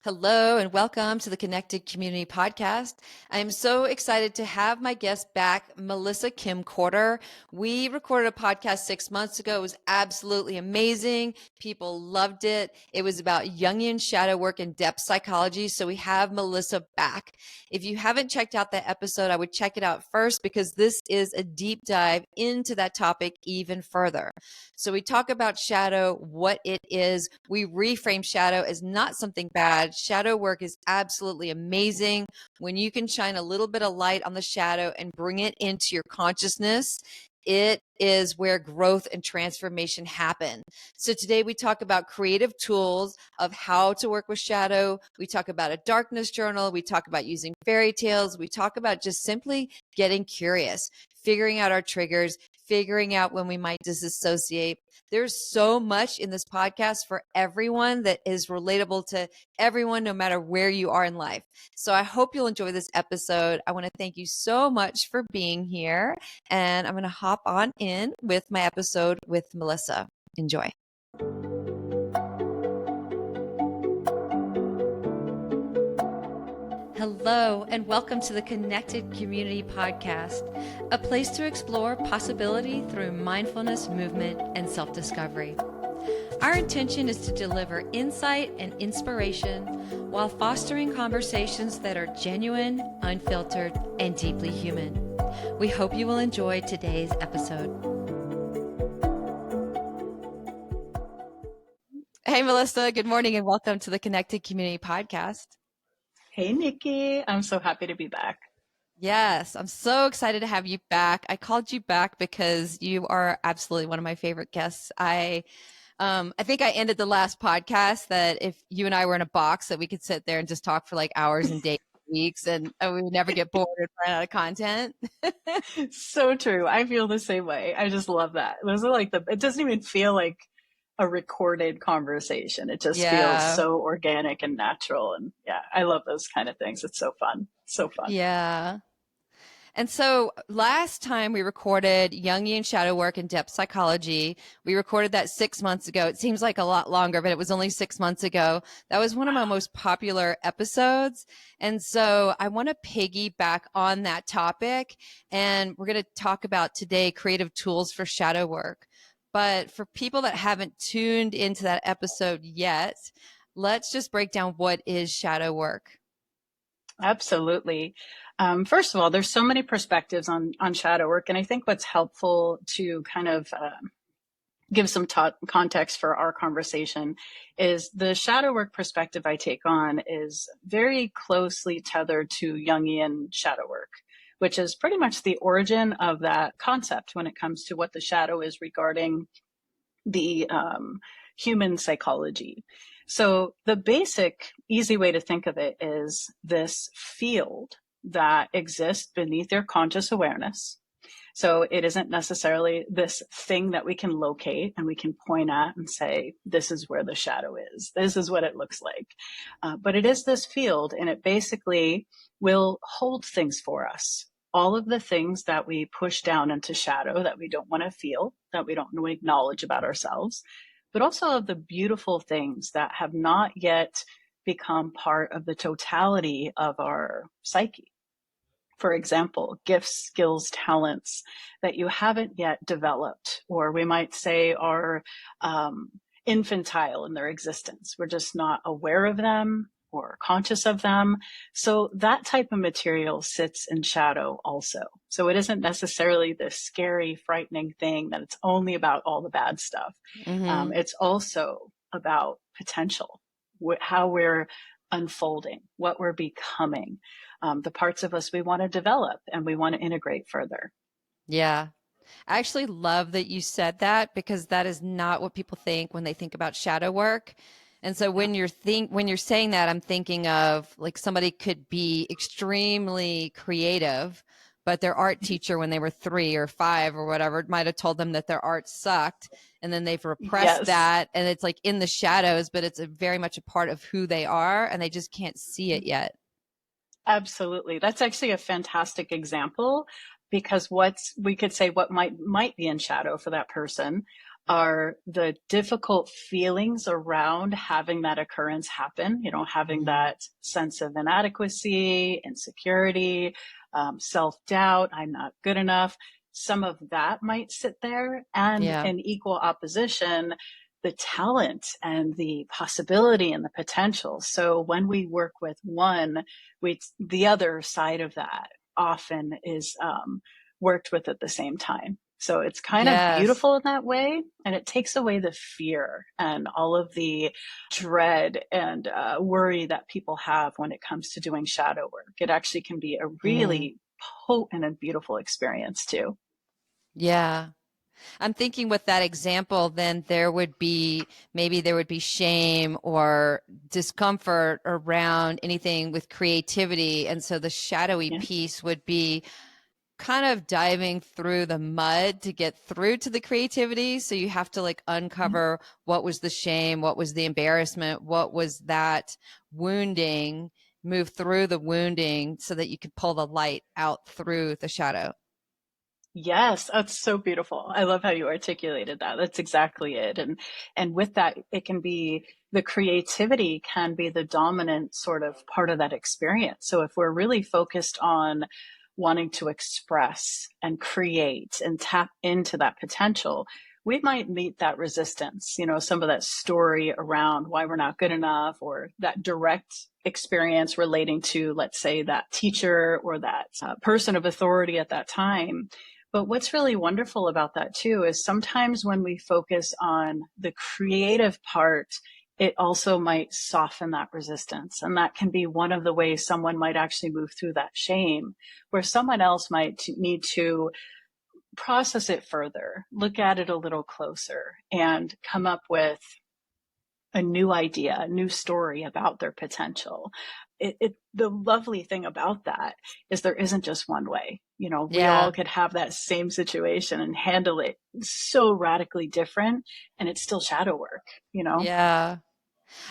Hello and welcome to the Connected Community Podcast. I am so excited to have my guest back, Melissa Kim Corter. We recorded a podcast 6 months ago. It was absolutely amazing. People loved it. It was about Jungian shadow work and depth psychology. So we have Melissa back. If you haven't checked out that episode, I would check it out first because this is a deep dive into that topic even further. So we talk about shadow, what it is. We reframe shadow as not something bad. Shadow work is absolutely amazing when you can shine a little bit of light on the shadow and bring it into your consciousness. It is where growth and transformation happen. So today we talk about creative tools of how to work with shadow. We talk about a darkness journal. We talk about using fairy tales. We talk about just simply getting curious, figuring out our triggers, figuring out when we might disassociate. There's so much in this podcast for everyone that is relatable to everyone, no matter where you are in life. So I hope you'll enjoy this episode. I want to thank you so much for being here. And I'm going to hop on in with my episode with Melissa. Enjoy. Hello, and welcome to the Connected Community Podcast, a place to explore possibility through mindfulness, movement, and self-discovery. Our intention is to deliver insight and inspiration while fostering conversations that are genuine, unfiltered, and deeply human. We hope you will enjoy today's episode. Hey, Melissa, good morning, and welcome to the Connected Community Podcast. Hey, Nikki. I'm so happy to be back. Yes, I'm so excited to have you back. I called you back because you are absolutely one of my favorite guests. I think I ended the last podcast that if you and I were in a box that we could sit there and just talk for like hours and days, weeks, and we would never get bored and run out of content. So true. I feel the same way. I just love that. Those are like it doesn't even feel like a recorded conversation. It just feels so organic and natural. And yeah, I love those kind of things. It's so fun. So fun. Yeah. And so last time we recorded Jungian shadow work and depth psychology, we recorded that 6 months ago. It seems like a lot longer, but it was only 6 months ago. That was one of my most popular episodes. And so I want to piggyback on that topic. And we're going to talk about today creative tools for shadow work. But for people that haven't tuned into that episode yet, let's just break down what is shadow work. Absolutely. First of all, there's so many perspectives on shadow work. And I think what's helpful to kind of give some context for our conversation is the shadow work perspective I take on is very closely tethered to Jungian shadow work, which is pretty much the origin of that concept when it comes to what the shadow is regarding the human psychology. So the basic, easy way to think of it is this field that exists beneath your conscious awareness. So it isn't necessarily this thing that we can locate and we can point at and say, this is where the shadow is. This is what it looks like. But it is this field, and it basically will hold things for us. All of the things that we push down into shadow that we don't want to feel, that we don't want to acknowledge about ourselves, but also of the beautiful things that have not yet become part of the totality of our psyche. For example, gifts, skills, talents that you haven't yet developed, or we might say are infantile in their existence. We're just not aware of them or conscious of them. So that type of material sits in shadow also. So it isn't necessarily this scary, frightening thing that it's only about all the bad stuff. Mm-hmm. It's also about potential, how we're unfolding, what we're becoming, the parts of us we want to develop and we want to integrate further. Yeah. I actually love that you said that because that is not what people think when they think about shadow work. And so when you're saying that, I'm thinking of like somebody could be extremely creative, but their art teacher when they were 3 or 5 or whatever might have told them that their art sucked, and then they've repressed that, and it's like in the shadows, but it's very much a part of who they are, and they just can't see it yet. Absolutely. That's actually a fantastic example, because we could say what might be in shadow for that person are the difficult feelings around having that occurrence happen, having Mhm. that sense of inadequacy, insecurity, self-doubt, I'm not good enough. Some of that might sit there, and Yeah. in equal opposition, the talent and the possibility and the potential. So when we work with one, the other side of that often is worked with at the same time. So it's kind of Yes. beautiful in that way. And it takes away the fear and all of the dread and worry that people have when it comes to doing shadow work. It actually can be a Mm. really potent and beautiful experience too. Yeah. I'm thinking with that example, then maybe there would be shame or discomfort around anything with creativity. And so the shadowy Yeah. piece would be kind of diving through the mud to get through to the creativity. So you have to like Yeah. uncover what was the shame, what was the embarrassment, what was that wounding, move through the wounding so that you could pull the light out through the shadow. Yes, that's so beautiful. I love how you articulated that. That's exactly it. And with that, it can be the creativity can be the dominant sort of part of that experience. So if we're really focused on wanting to express and create and tap into that potential, we might meet that resistance, some of that story around why we're not good enough, or that direct experience relating to, let's say, that teacher or that person of authority at that time. But what's really wonderful about that too is sometimes when we focus on the creative part, it also might soften that resistance. And that can be one of the ways someone might actually move through that shame, where someone else might need to process it further, look at it a little closer, and come up with a new idea, a new story about their potential. The lovely thing about that is there isn't just one way. We all Yeah. could have that same situation and handle it so radically different, and it's still shadow work. Yeah.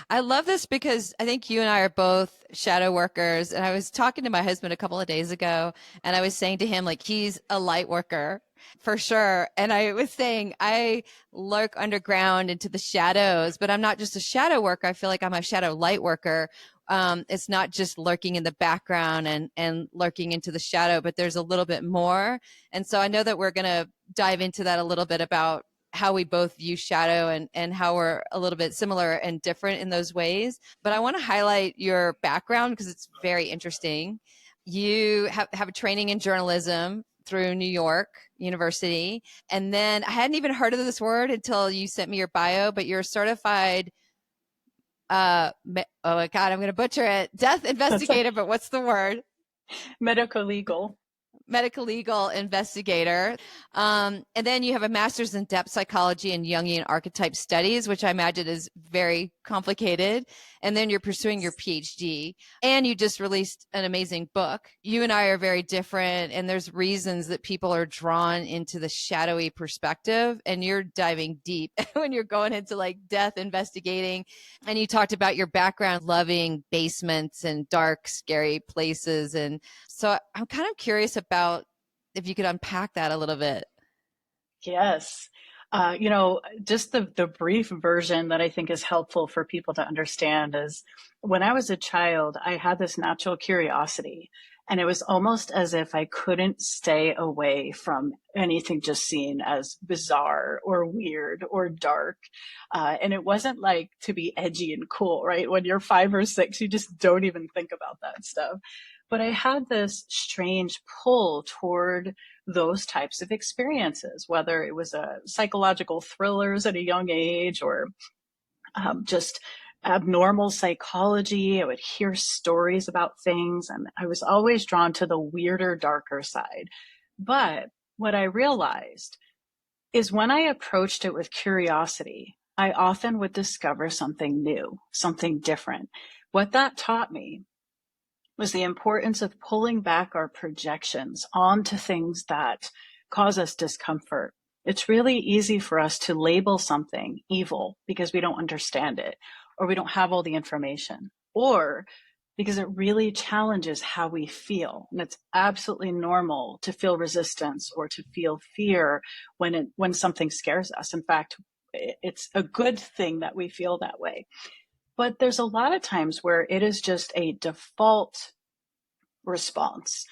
I love this because I think you and I are both shadow workers. And I was talking to my husband a couple of days ago, and I was saying to him, like, he's a light worker for sure. And I was saying, I lurk underground into the shadows, but I'm not just a shadow worker. I feel like I'm a shadow light worker. It's not just lurking in the background and lurking into the shadow, but there's a little bit more. And so I know that we're going to dive into that a little bit about how we both view shadow and how we're a little bit similar and different in those ways. But I want to highlight your background because it's very interesting. You have a training in journalism through New York University. And then I hadn't even heard of this word until you sent me your bio, but you're a certified, oh my God, I'm going to butcher it, death That's a investigator, but what's the word? medical legal. Medical legal investigator. And then you have a master's in depth psychology and Jungian archetype studies, which I imagine is very complicated. And then you're pursuing your PhD, and you just released an amazing book. You and I are very different, and there's reasons that people are drawn into the shadowy perspective, and you're diving deep when you're going into like death investigating. And you talked about your background loving basements and dark, scary places. And so I'm kind of curious about if you could unpack that a little bit. Yes. Just the brief version that I think is helpful for people to understand is when I was a child, I had this natural curiosity, and it was almost as if I couldn't stay away from anything just seen as bizarre or weird or dark. And it wasn't like to be edgy and cool, right? When you're 5 or 6, you just don't even think about that stuff. But I had this strange pull toward those types of experiences, whether it was psychological thrillers at a young age or just abnormal psychology. I would hear stories about things, and I was always drawn to the weirder, darker side. But what I realized is when I approached it with curiosity, I often would discover something new, something different. What that taught me was the importance of pulling back our projections onto things that cause us discomfort. It's really easy for us to label something evil because we don't understand it, or we don't have all the information, or because it really challenges how we feel. And it's absolutely normal to feel resistance or to feel fear when something scares us. In fact, it's a good thing that we feel that way. But there's a lot of times where it is just a default response.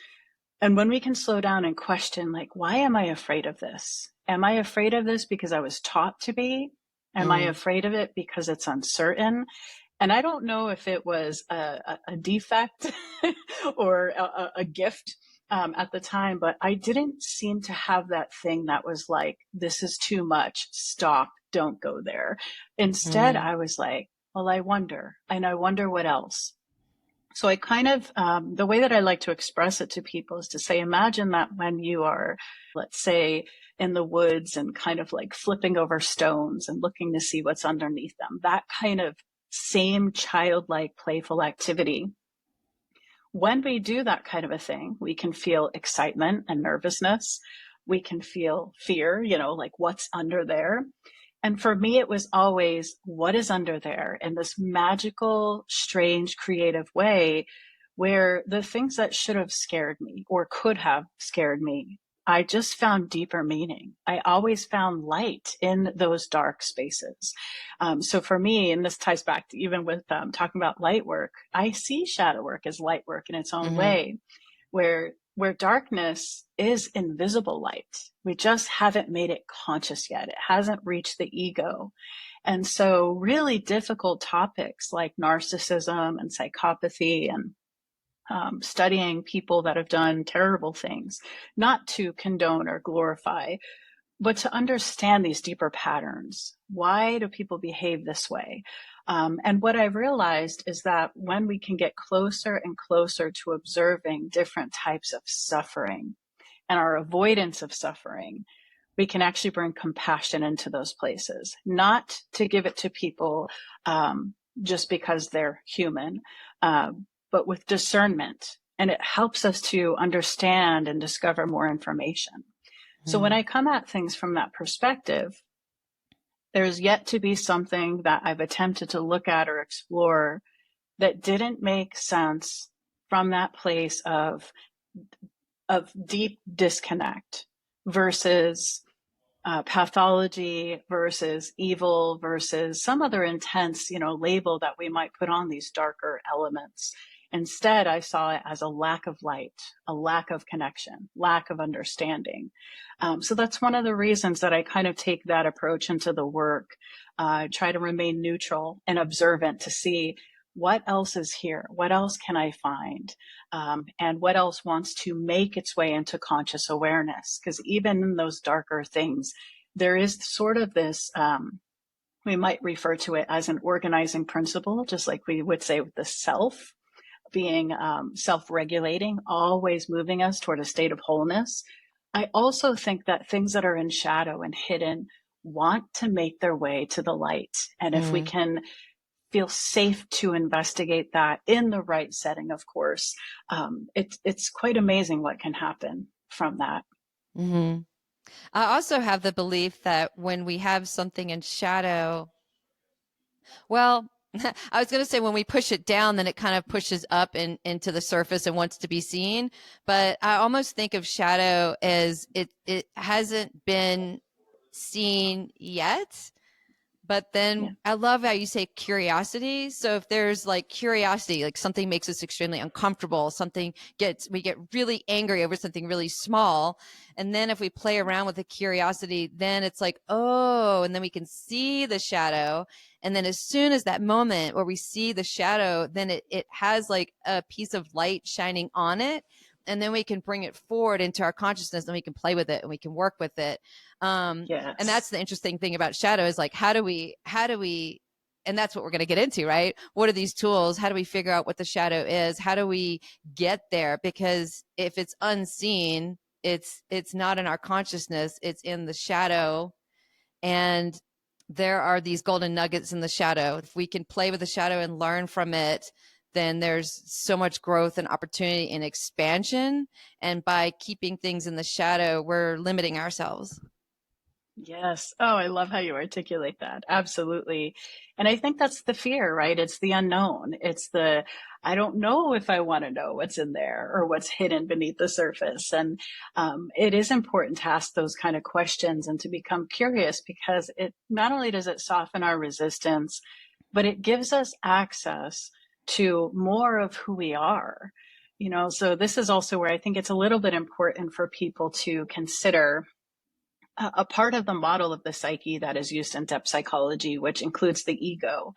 And when we can slow down and question, like, why am I afraid of this? Am I afraid of this because I was taught to be? Am I afraid of it because it's uncertain? And I don't know if it was a defect or a gift at the time, but I didn't seem to have that thing that was like, this is too much. Stop. Don't go there. Instead, I was like, well, I wonder. And I wonder what else. So I kind of, the way that I like to express it to people is to say, imagine that when you are, let's say, in the woods and kind of like flipping over stones and looking to see what's underneath them, that kind of same childlike playful activity. When we do that kind of a thing, we can feel excitement and nervousness. We can feel fear, like what's under there. And for me, it was always what is under there in this magical, strange, creative way where the things that should have scared me or could have scared me, I just found deeper meaning. I always found light in those dark spaces. So for me, and this ties back to even with talking about light work, I see shadow work as light work in its own way, where darkness is invisible light. We just haven't made it conscious yet. It hasn't reached the ego. And so really difficult topics like narcissism and psychopathy and studying people that have done terrible things, not to condone or glorify, but to understand these deeper patterns. Why do people behave this way? And what I realized is that when we can get closer and closer to observing different types of suffering and our avoidance of suffering, we can actually bring compassion into those places, not to give it to people just because they're human, but with discernment. And it helps us to understand and discover more information. So when I come at things from that perspective, there's yet to be something that I've attempted to look at or explore that didn't make sense from that place of deep disconnect versus pathology versus evil versus some other intense, label that we might put on these darker elements. Instead, I saw it as a lack of light, a lack of connection, lack of understanding. So that's one of the reasons that I kind of take that approach into the work, try to remain neutral and observant to see what else is here, what else can I find, and what else wants to make its way into conscious awareness. Because even in those darker things, there is sort of this, we might refer to it as an organizing principle, just like we would say with the self, being self-regulating, always moving us toward a state of wholeness. I also think that things that are in shadow and hidden want to make their way to the light. And if we can feel safe to investigate that in the right setting, of course, it's quite amazing what can happen from that. I also have the belief that when we have something in shadow, well, I was going to say when we push it down, then it kind of pushes up and into the surface and wants to be seen. But I almost think of shadow as it hasn't been seen yet. But then I love how you say curiosity. So if there's like curiosity, like something makes us extremely uncomfortable, we get really angry over something really small. And then if we play around with the curiosity, then it's like, oh, and then we can see the shadow. And then as soon as that moment where we see the shadow, then it has like a piece of light shining on it. And then we can bring it forward into our consciousness and we can play with it and we can work with it. And that's the interesting thing about shadow is like, how do we, and that's what we're going to get into, right? What are these tools? How do we figure out what the shadow is? How do we get there? Because if it's unseen, it's not in our consciousness, it's in the shadow. And there are these golden nuggets in the shadow. If we can play with the shadow and learn from it, then there's so much growth and opportunity and expansion. And by keeping things in the shadow, we're limiting ourselves. Yes. Oh, I love how you articulate that. Absolutely. And I think that's the fear, right? It's the unknown. It's the, I don't know if I want to know what's in there or what's hidden beneath the surface. And it is important to ask those kind of questions and to become curious, because it not only does it soften our resistance, but it gives us access to more of who we are. So this is also where I think it's a little bit important for people to consider a part of the model of the psyche that is used in depth psychology, which includes the ego,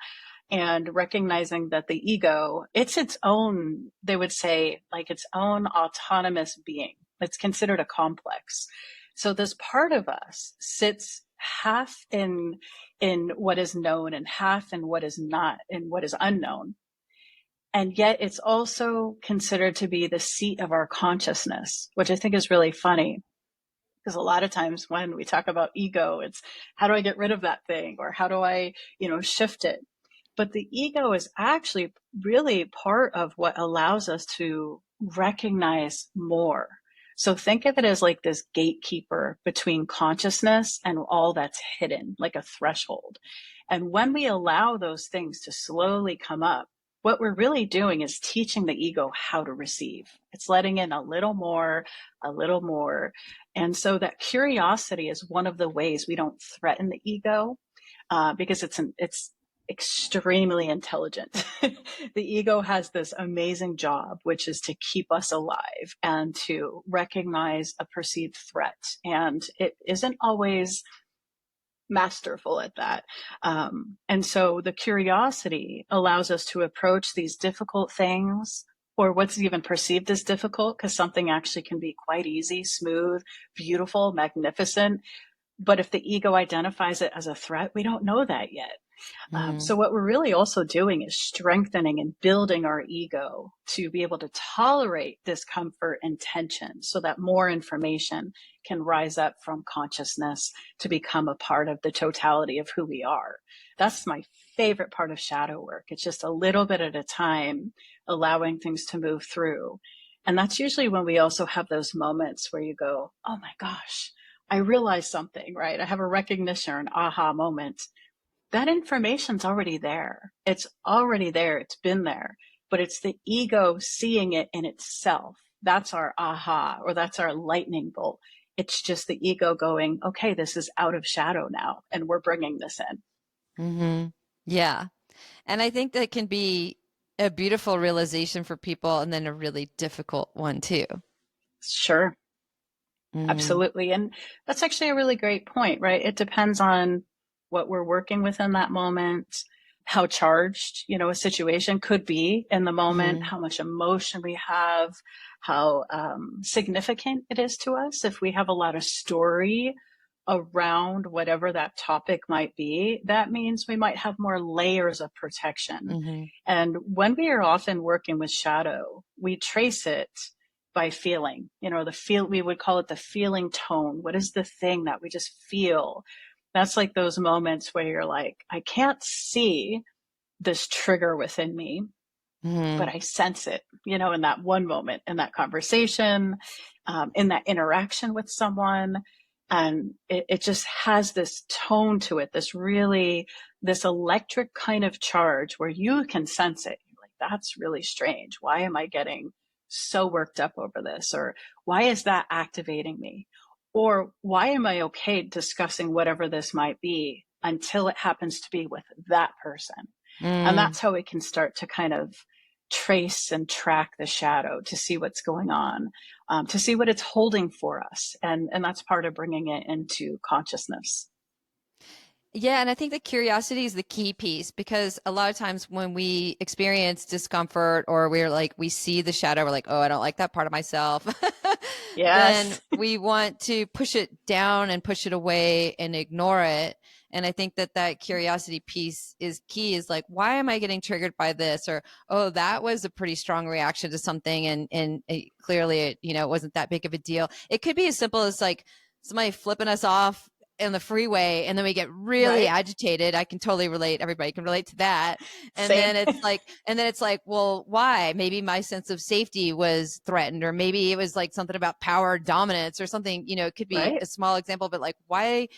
and recognizing that the ego, it's its own, they would say, like its own autonomous being. It's considered a complex. So this part of us sits half in what is known and half in what is not, in what is unknown. And yet it's also considered to be the seat of our consciousness, which I think is really funny. Because a lot of times when we talk about ego, it's how do I get rid of that thing? Or how do I, shift it? But the ego is actually really part of what allows us to recognize more. So think of it as like this gatekeeper between consciousness and all that's hidden, like a threshold. And when we allow those things to slowly come up, what we're really doing is teaching the ego how to receive. It's letting in a little more, a little more. And so that curiosity is one of the ways we don't threaten the ego, because it's extremely intelligent. The ego has this amazing job, which is to keep us alive and to recognize a perceived threat. And it isn't always masterful at that. And so the curiosity allows us to approach these difficult things, or what's even perceived as difficult, because something actually can be quite easy, smooth, beautiful, magnificent. But if the ego identifies it as a threat, we don't know that yet. So what we're really also doing is strengthening and building our ego to be able to tolerate discomfort and tension, so that more information can rise up from consciousness to become a part of the totality of who we are. That's my favorite part of shadow work. It's just a little bit at a time, allowing things to move through. And that's usually when we also have those moments where you go, oh my gosh, I realized something, right? I have a recognition or an aha moment. That information's already there. It's already there. It's been there, but it's the ego seeing it in itself. That's our aha, or that's our lightning bolt. It's just the ego going, okay, this is out of shadow now, and we're bringing this in. Mm-hmm. Yeah. And I think that can be a beautiful realization for people, and then a really difficult one too. Sure. Mm-hmm. Absolutely. And that's actually a really great point, right? It depends on what we're working with in that moment, how charged, a situation could be in the moment, Mm-hmm. how much emotion we have, how significant it is to us. If we have a lot of story around whatever that topic might be, that means we might have more layers of protection. Mm-hmm. And when we are often working with shadow, we trace it by feeling, we would call it the feeling tone. What is the thing that we just feel? That's like those moments where you're like, I can't see this trigger within me, but Mm-hmm. I sense it, in that one moment, in that conversation, in that interaction with someone. And it just has this tone to it, this electric kind of charge where you can sense it. You're like, that's really strange. Why am I getting so worked up over this? Or why is that activating me? Or why am I okay discussing whatever this might be until it happens to be with that person? And Mm. that's how we can start to kind of trace and track the shadow to see what's going on, to see what it's holding for us. And that's part of bringing it into consciousness. Yeah, and I think the curiosity is the key piece, because a lot of times when we experience discomfort, or we're like, we see the shadow, we're like, oh, I don't like that part of myself. Then Yes. we want to push it down and push it away and ignore it. And I think that curiosity piece is key, is like, why am I getting triggered by this? Or, oh, that was a pretty strong reaction to something. And clearly it wasn't that big of a deal. It could be as simple as like somebody flipping us off in the freeway, and then we get really Right. agitated. I can totally relate. Everybody can relate to that. And Same. then it's like, well, why? Maybe my sense of safety was threatened, or maybe it was like something about power dominance or something. It could be Right. a small example, but like, why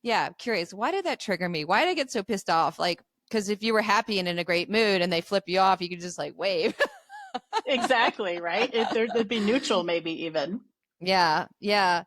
Yeah, I'm curious. Why did that trigger me? Why did I get so pissed off? Like, because if you were happy and in a great mood and they flip you off, you could just like wave. Exactly, right? It'd be neutral, maybe even. Yeah, yeah.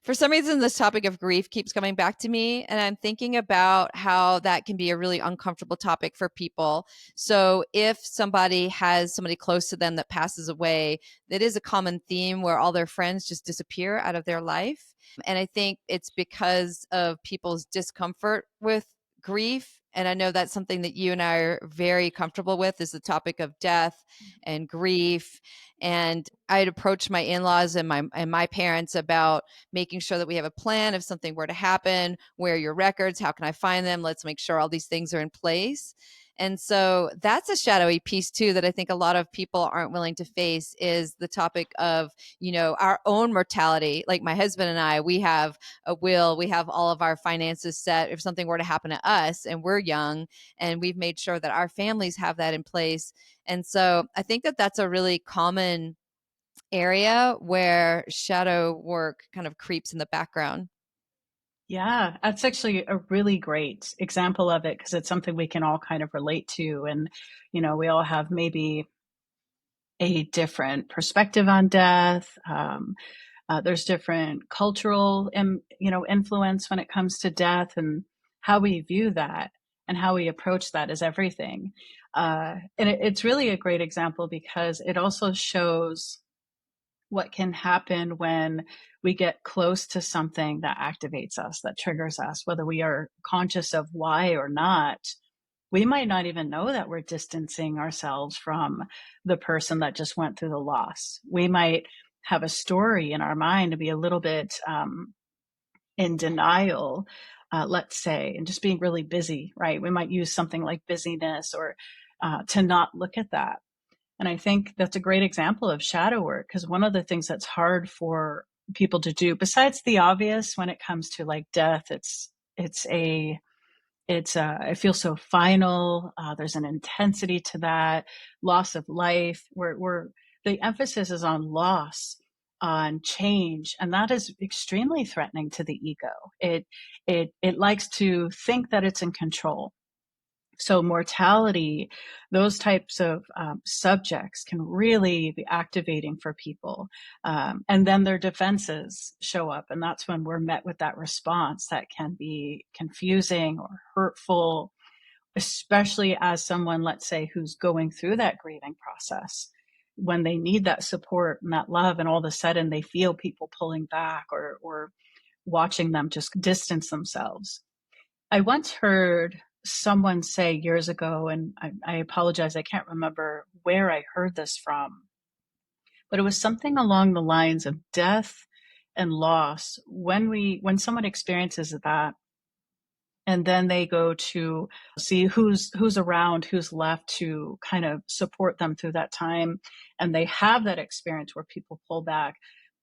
For some reason, this topic of grief keeps coming back to me, and I'm thinking about how that can be a really uncomfortable topic for people. So, if somebody has somebody close to them that passes away, that is a common theme where all their friends just disappear out of their life. And I think it's because of people's discomfort with grief. And I know that's something that you and I are very comfortable with is the topic of death and grief. And I'd approach my in-laws and my parents about making sure that we have a plan if something were to happen. Where are your records? How can I find them? Let's make sure all these things are in place. And so that's a shadowy piece too that I think a lot of people aren't willing to face is the topic of, our own mortality. Like my husband and I, we have a will, we have all of our finances set if something were to happen to us and we're young, and we've made sure that our families have that in place. And so I think that that's a really common area where shadow work kind of creeps in the background. Yeah, that's actually a really great example of it because it's something we can all kind of relate to. And, we all have maybe a different perspective on death. There's different cultural, influence when it comes to death, and how we view that and how we approach that is everything. And it's really a great example because it also shows what can happen when we get close to something that activates us, that triggers us, whether we are conscious of why or not. We might not even know that we're distancing ourselves from the person that just went through the loss. We might have a story in our mind to be a little bit in denial, let's say, and just being really busy, right? We might use something like busyness or to not look at that. And I think that's a great example of shadow work because one of the things that's hard for people to do, besides the obvious when it comes to like death, it feels so final. There's an intensity to that loss of life where the emphasis is on loss, on change, and that is extremely threatening to the ego. It likes to think that it's in control. So mortality, those types of subjects can really be activating for people. And then their defenses show up. And that's when we're met with that response that can be confusing or hurtful, especially as someone, let's say, who's going through that grieving process. When they need that support and that love, and all of a sudden they feel people pulling back or watching them just distance themselves. I once heard someone say years ago, and I apologize, I can't remember where I heard this from, but it was something along the lines of death and loss. When someone experiences that, and then they go to see who's around, who's left to kind of support them through that time, and they have that experience where people pull back.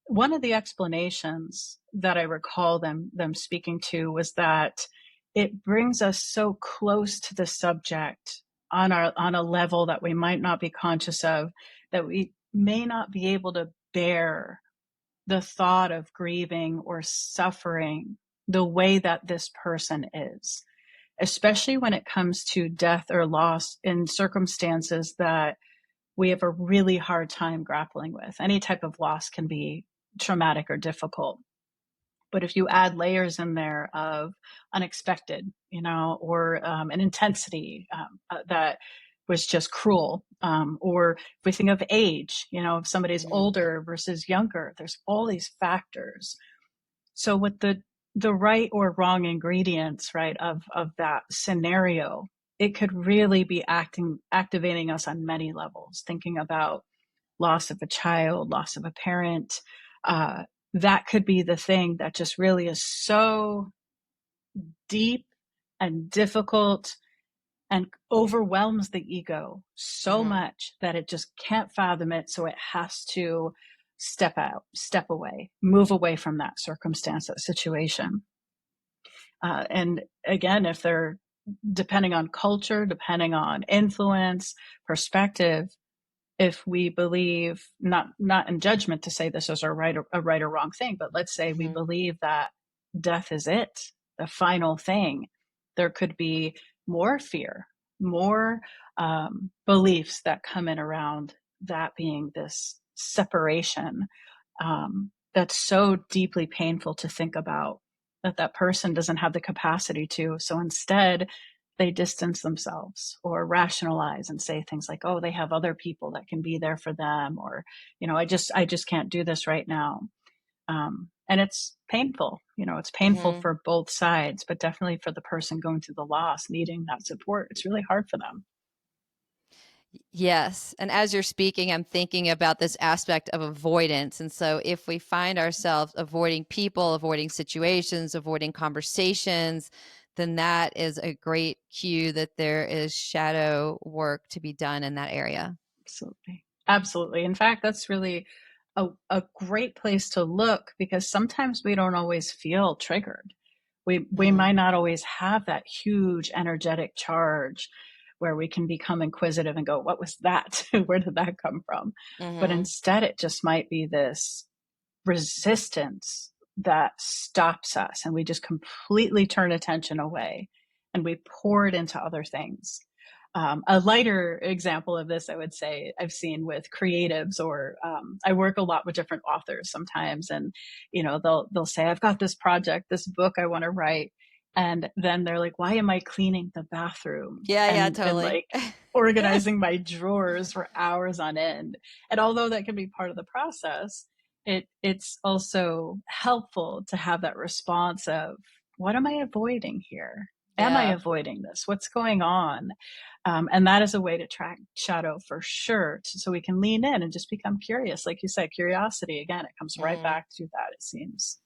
One of the explanations that I recall them speaking to was that it brings us so close to the subject on a level that we might not be conscious of, that we may not be able to bear the thought of grieving or suffering the way that this person is, especially when it comes to death or loss in circumstances that we have a really hard time grappling with. Any type of loss can be traumatic or difficult. But if you add layers in there of unexpected, or an intensity that was just cruel, or if we think of age, if somebody's Mhm. older versus younger, there's all these factors. So with the right or wrong ingredients, right, of that scenario, it could really be activating us on many levels. Thinking about loss of a child, loss of a parent, uh, that could be the thing that just really is so deep and difficult and overwhelms the ego so Mhm. much that it just can't fathom it. So it has to step out, step away, move away from that circumstance, that situation. And again, if they're depending on culture, depending on influence, perspective, if we believe, not in judgment to say this is a right or wrong thing, but let's say we Mhm. believe that death is it, the final thing, there could be more fear, more beliefs that come in around that being this separation, that's so deeply painful to think about, that that person doesn't have the capacity to. So instead, they distance themselves or rationalize and say things like, oh, they have other people that can be there for them, or, I just can't do this right now. And it's painful, it's painful Hmm. for both sides, but definitely for the person going through the loss, needing that support. It's really hard for them. Yes. And as you're speaking, I'm thinking about this aspect of avoidance. And so if we find ourselves avoiding people, avoiding situations, avoiding conversations, then that is a great cue that there is shadow work to be done in that area. Absolutely. Absolutely. In fact, that's really a great place to look, because sometimes we don't always feel triggered. We might Mm. not always have that huge energetic charge where we can become inquisitive and go, what was that? Where did that come from? But Hmm. instead, it just might be this resistance that stops us, and we just completely turn attention away and we pour it into other things. A lighter example of this, I would say, I've seen with creatives, or I work a lot with different authors sometimes, and they'll say, I've got this project, this book I want to write, and then they're like, why am I cleaning the bathroom Yeah, yeah, and totally. like organizing my drawers for hours on end? And although that can be part of the process, it's also helpful to have that response of, what am I avoiding here? Am I Yeah. avoiding this? What's going on? And that is a way to track shadow for sure, so we can lean in and just become curious. Like you said, curiosity, again, it comes right Hmm. back to that, it seems.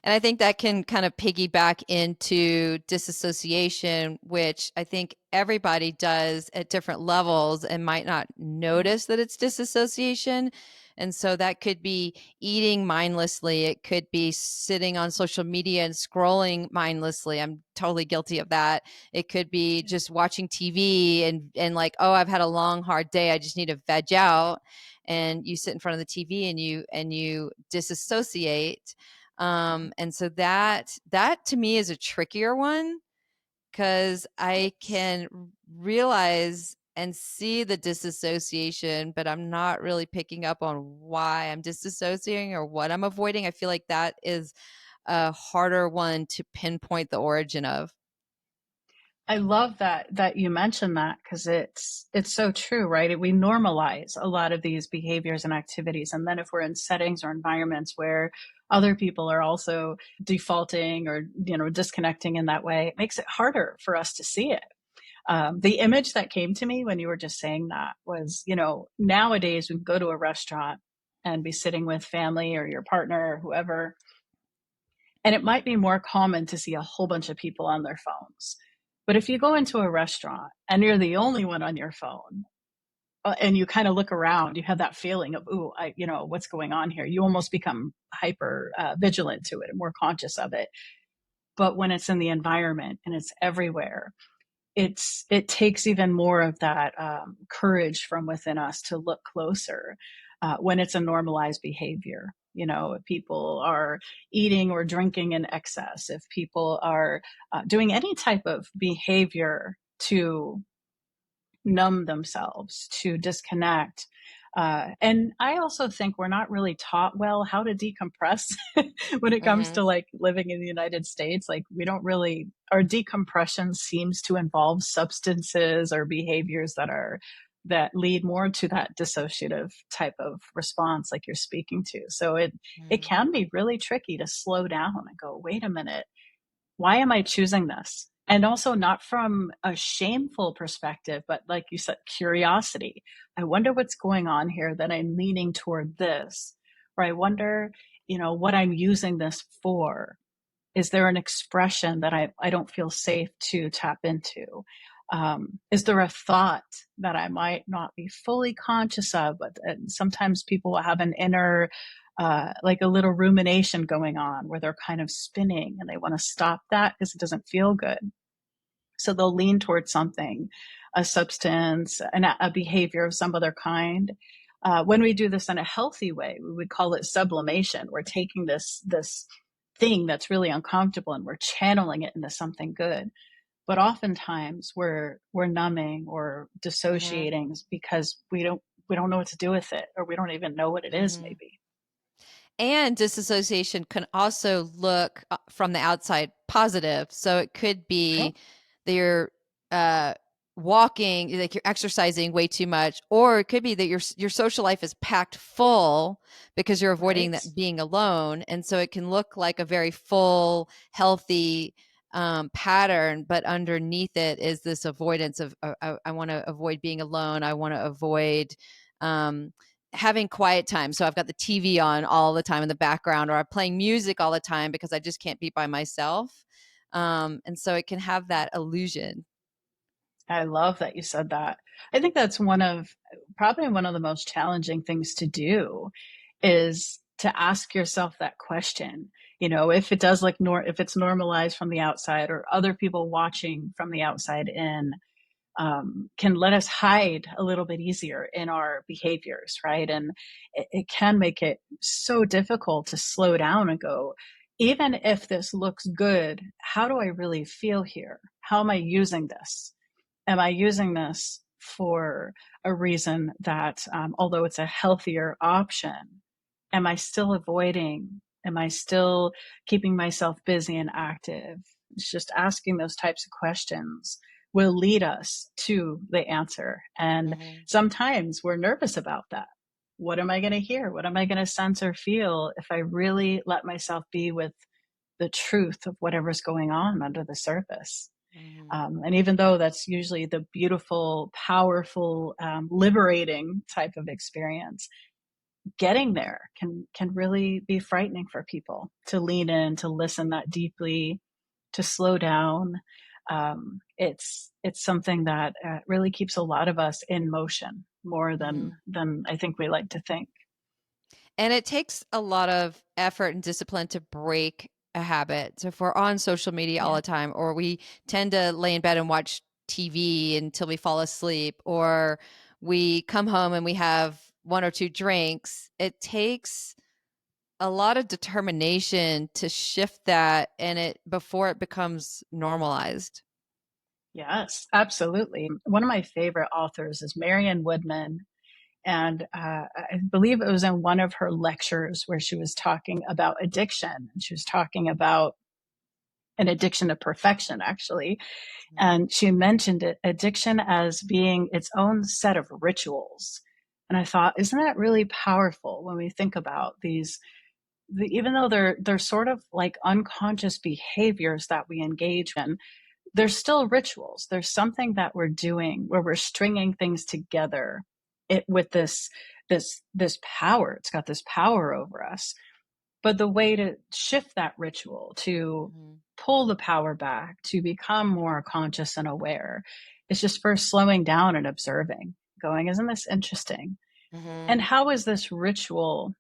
And I think that can kind of piggyback into disassociation, which I think everybody does at different levels and might not notice that it's disassociation. And so that could be eating mindlessly. It could be sitting on social media and scrolling mindlessly. I'm totally guilty of that. It could be just watching TV and like, oh, I've had a long, hard day. I just need to veg out. And you sit in front of the TV and you disassociate, and so that to me is a trickier one, because I can realize and see the disassociation, but I'm not really picking up on why I'm disassociating or what I'm avoiding. I feel like that is a harder one to pinpoint the origin of. I love that you mentioned that, because it's so true, right? We normalize a lot of these behaviors and activities, and then if we're in settings or environments where other people are also defaulting or disconnecting in that way, it makes it harder for us to see it. The image that came to me when you were just saying that was, nowadays we can go to a restaurant and be sitting with family or your partner or whoever, and it might be more common to see a whole bunch of people on their phones. But if you go into a restaurant and you're the only one on your phone, and you kind of look around, you have that feeling of, ooh, what's going on here? You almost become hyper vigilant to it and more conscious of it. But when it's in the environment and it's everywhere, it takes even more of that courage from within us to look closer when it's a normalized behavior. If people are eating or drinking in excess, if people are doing any type of behavior to numb themselves, to disconnect. And I also think we're not really taught well how to decompress when it comes Hmm. to like living in the United States. Like we don't really, our decompression seems to involve substances or behaviors that lead more to that dissociative type of response like you're speaking to. So it can be really tricky to slow down and go, wait a minute, why am I choosing this? And also not from a shameful perspective, but like you said, curiosity. I wonder what's going on here that I'm leaning toward this, or I wonder, what I'm using this for. Is there an expression that I don't feel safe to tap into? Is there a thought that I might not be fully conscious of? But sometimes people will have an inner, like a little rumination going on where they're kind of spinning and they want to stop that because it doesn't feel good. So they'll lean towards something, a substance, a behavior of some other kind. When we do this in a healthy way, we would call it sublimation. We're taking this thing that's really uncomfortable and we're channeling it into something good. But oftentimes we're numbing or Hmm. dissociating because we don't know what to do with it, or we don't even know what it is Hmm. maybe. And disassociation can also look from the outside positive. So it could Right. be that you're uh, walking, like you're exercising way too much, or it could be that your social life is packed full because you're avoiding Right. that being alone, and so it can look like a very full, healthy pattern, but underneath it is this avoidance of I want to avoid being alone. I want to avoid. Um, Having quiet time. So I've got the TV on all the time in the background, or I'm playing music all the time because I just can't be by myself. And so it can have that illusion. I love that you said that. I think that's probably one of the most challenging things to do, is to ask yourself that question. If it does if it's normalized from the outside, or other people watching from the outside in, can let us hide a little bit easier in our behaviors, right? And it can make it so difficult to slow down and go, even if this looks good, how do I really feel here? How am I using this? Am I using this for a reason that, although it's a healthier option, am I still avoiding? Am I still keeping myself busy and active? It's just asking those types of questions will lead us to the answer. And Hmm. sometimes we're nervous about that. What am I going to hear? What am I going to sense or feel if I really let myself be with the truth of whatever's going on under the surface? Hmm. And even though that's usually the beautiful, powerful, liberating type of experience, getting there can really be frightening for people to lean in, to listen that deeply, to slow down. It's something that really keeps a lot of us in motion more Hmm. than I think we like to think. And it takes a lot of effort and discipline to break a habit. So if we're on social media all Yeah. the time, or we tend to lay in bed and watch TV until we fall asleep, or we come home and we have one or two drinks, it takes a lot of determination to shift that and it before it becomes normalized. Yes, absolutely. One of my favorite authors is Marianne Woodman. And I believe it was in one of her lectures where she was talking about addiction. And she was talking about an addiction to perfection, actually. And she mentioned addiction as being its own set of rituals. And I thought, isn't that really powerful when we think about even though they're sort of like unconscious behaviors that we engage in, there's still rituals. There's something that we're doing where we're stringing things together with this power. It's got this power over us. But the way to shift that ritual, to Mm-hmm. pull the power back, to become more conscious and aware, is just first slowing down and observing, going, isn't this interesting? Mm-hmm. And how is this ritual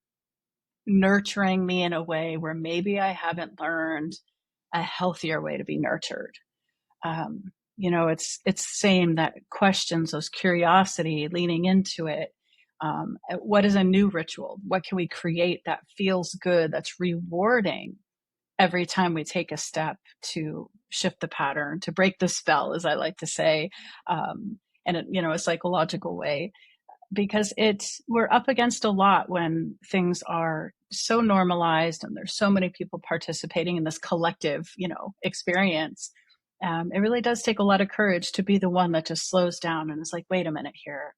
nurturing me in a way where maybe I haven't learned a healthier way to be nurtured? It's the same, that questions, those curiosity, leaning into it. What is a new ritual? What can we create that feels good, that's rewarding every time we take a step to shift the pattern, to break the spell, as I like to say, in a psychological way, because we're up against a lot when things are so normalized and there's so many people participating in this collective, experience. It really does take a lot of courage to be the one that just slows down and is like, wait a minute here.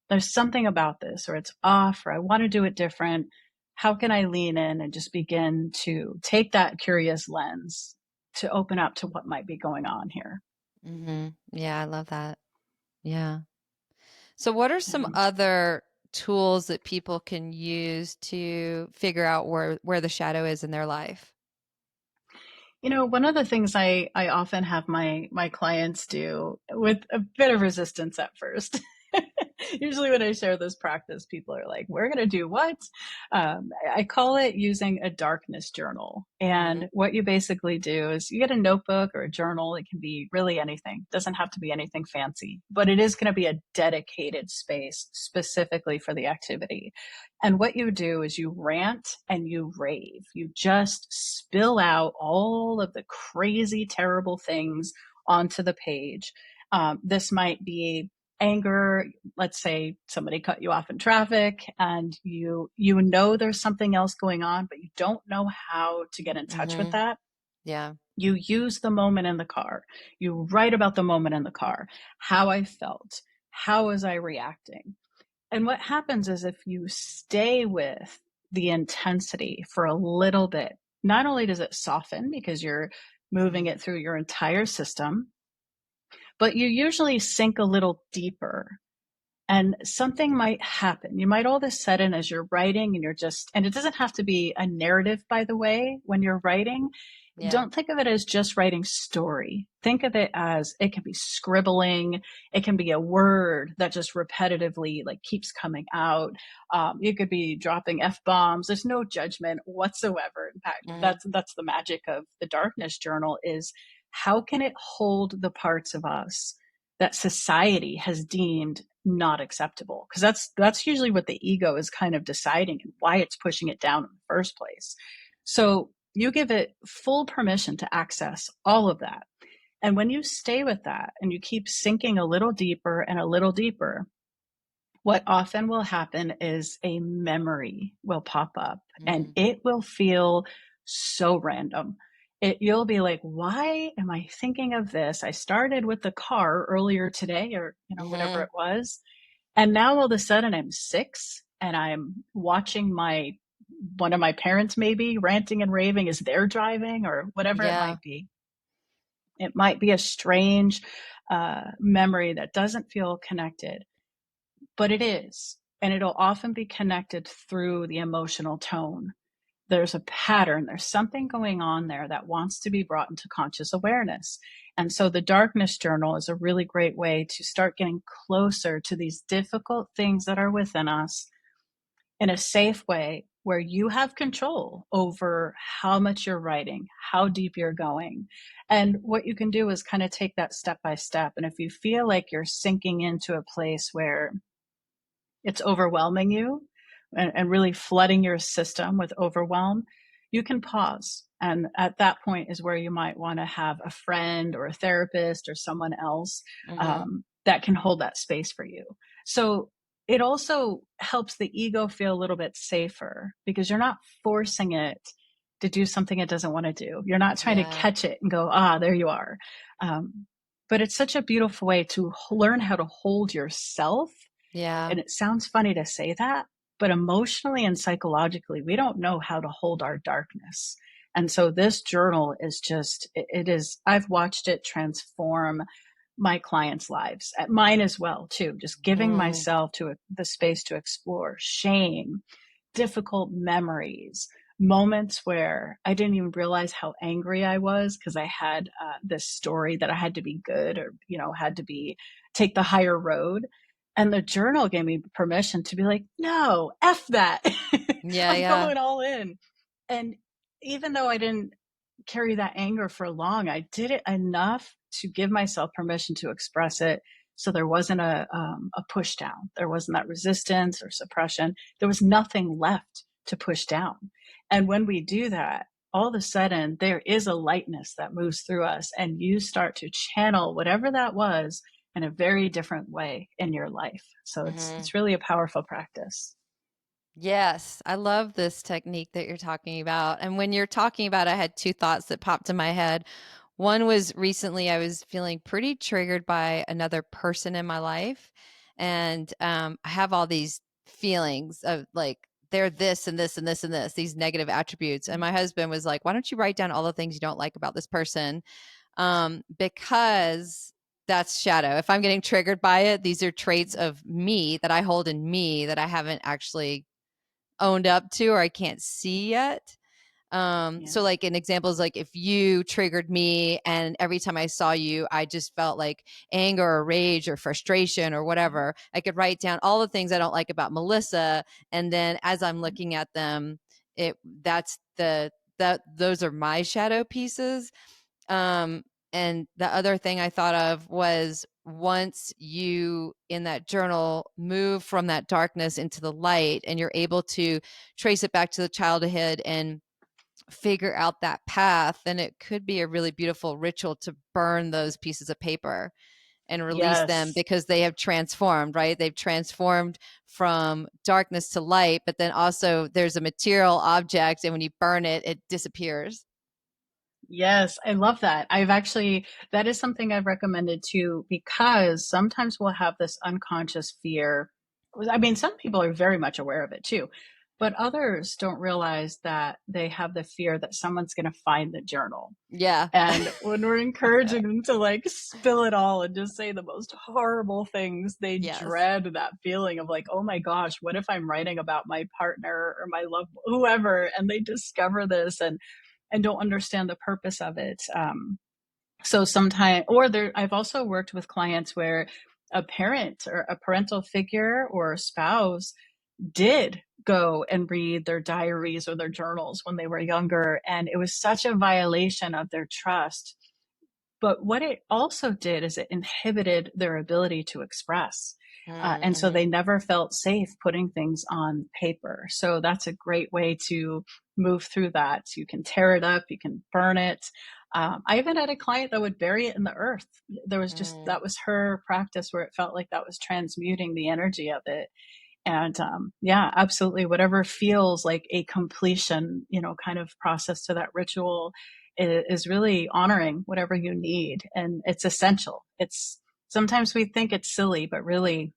There's something about this, or it's off, or I want to do it different. How can I lean in and just begin to take that curious lens to open up to what might be going on here? Mm-hmm. Yeah, I love that. Yeah. So what are some Yeah. other tools that people can use to figure out where the shadow is in their life? One of the things I often have my clients do, with a bit of resistance at first, Usually when I share this practice, people are like, we're going to do what? I call it using a darkness journal. Mm-hmm. And what you basically do is you get a notebook or a journal. It can be really anything. It doesn't have to be anything fancy, but it is going to be a dedicated space specifically for the activity. And what you do is you rant and you rave. You just spill out all of the crazy, terrible things onto the page. This might be anger. Let's say somebody cut you off in traffic and you know there's something else going on, but you don't know how to get in touch with Mm-hmm. that. Yeah. You use the moment in the car. You write about the moment in the car, how I felt, how was I reacting. And what happens is if you stay with the intensity for a little bit, not only does it soften because you're moving Mm-hmm. it through your entire system, but you usually sink a little deeper and something might happen. You might all of a sudden, as you're writing and you're just, and it doesn't have to be a narrative, by the way, when you're writing, Yeah. don't think of it as just writing story. Think of it as it can be scribbling. It can be a word that just repetitively like keeps coming out. You could be dropping F-bombs. There's no judgment whatsoever. In fact, Mm-hmm. that's the magic of the darkness journal is how can it hold the parts of us that society has deemed not acceptable? Because that's usually what the ego is kind of deciding and why it's pushing it down in the first place. So you give it full permission to access all of that. And when you stay with that and you keep sinking a little deeper and a little deeper, what often will happen is a memory will pop up and Mm-hmm. it will feel so random. You'll be like, why am I thinking of this? I started with the car earlier today or, whatever Mm-hmm. it was. And now all of a sudden I'm 6 and I'm watching one of my parents maybe ranting and raving as they're driving or whatever it Yeah. might be. It might be a strange memory that doesn't feel connected, but it is. And it'll often be connected through the emotional tone. There's a pattern, there's something going on there that wants to be brought into conscious awareness. And so the darkness journal is a really great way to start getting closer to these difficult things that are within us in a safe way where you have control over how much you're writing, how deep you're going. And what you can do is kind of take that step by step. And if you feel like you're sinking into a place where it's overwhelming you and really flooding your system with overwhelm, you can pause. And at that point is where you might want to have a friend or a therapist or someone else Mm-hmm. that can hold that space for you. So it also helps the ego feel a little bit safer because you're not forcing it to do something it doesn't want to do. You're not trying to Yeah. catch it and go, there you are. But it's such a beautiful way to learn how to hold yourself. Yeah. And it sounds funny to say that, but emotionally and psychologically, we don't know how to hold our darkness. And so this journal is just, it is, I've watched it transform my clients' lives, mine as well, too. Just giving Mm-hmm. myself the space to explore shame, difficult memories, moments where I didn't even realize how angry I was because I had this story that I had to be good or, had to take the higher road. And the journal gave me permission to be like, no, F that. Yeah. I'm Yeah. going all in. And even though I didn't carry that anger for long, I did it enough to give myself permission to express it. So there wasn't a push down. There wasn't that resistance or suppression. There was nothing left to push down. And when we do that, all of a sudden there is a lightness that moves through us and you start to channel whatever that was in a very different way in your life. So Mm-hmm. it's really a powerful practice. Yes, I love this technique that you're talking about. And when you're talking about, I had two thoughts that popped in my head. One was recently I was feeling pretty triggered by another person in my life. And I have all these feelings of like, they're this and this and this and this, these negative attributes. And my husband was like, why don't you write down all the things you don't like about this person? Because that's shadow. If I'm getting triggered by it, these are traits of me that I hold in me that I haven't actually owned up to or I can't see yet. Yeah. So like an example is like if you triggered me and every time I saw you, I just felt like anger or rage or frustration or whatever, I could write down all the things I don't like about Melissa. And then as I'm looking at them, that's that those are my shadow pieces. Um, and the other thing I thought of was once you in that journal move from that darkness into the light and you're able to trace it back to the childhood and figure out that path, then it could be a really beautiful ritual to burn those pieces of paper and release them Yes. because they have transformed, right? They've transformed from darkness to light, but then also there's a material object, and when you burn it, it disappears. Yes, I love that. That is something I've recommended too, because sometimes we'll have this unconscious fear. I mean, some people are very much aware of it too, but others don't realize that they have the fear that someone's going to find the journal. Yeah. And when we're encouraging them to like spill it all and just say the most horrible things, they Yes. dread that feeling of like, oh my gosh, what if I'm writing about my partner or my love, whoever, and they discover this and don't understand the purpose of it. So sometimes, or there, I've also worked with clients where a parent or a parental figure or a spouse did go and read their diaries or their journals when they were younger, and it was such a violation of their trust. But what it also did is it inhibited their ability to express. And so Mm-hmm. they never felt safe putting things on paper. So that's a great way to move through that. You can tear it up, you can burn it. I even had a client that would bury it in the earth. That was her practice where it felt like that was transmuting the energy of it. And yeah, absolutely. Whatever feels like a completion, kind of process to that ritual is really honoring whatever you need. And it's essential. It's sometimes we think it's silly, but really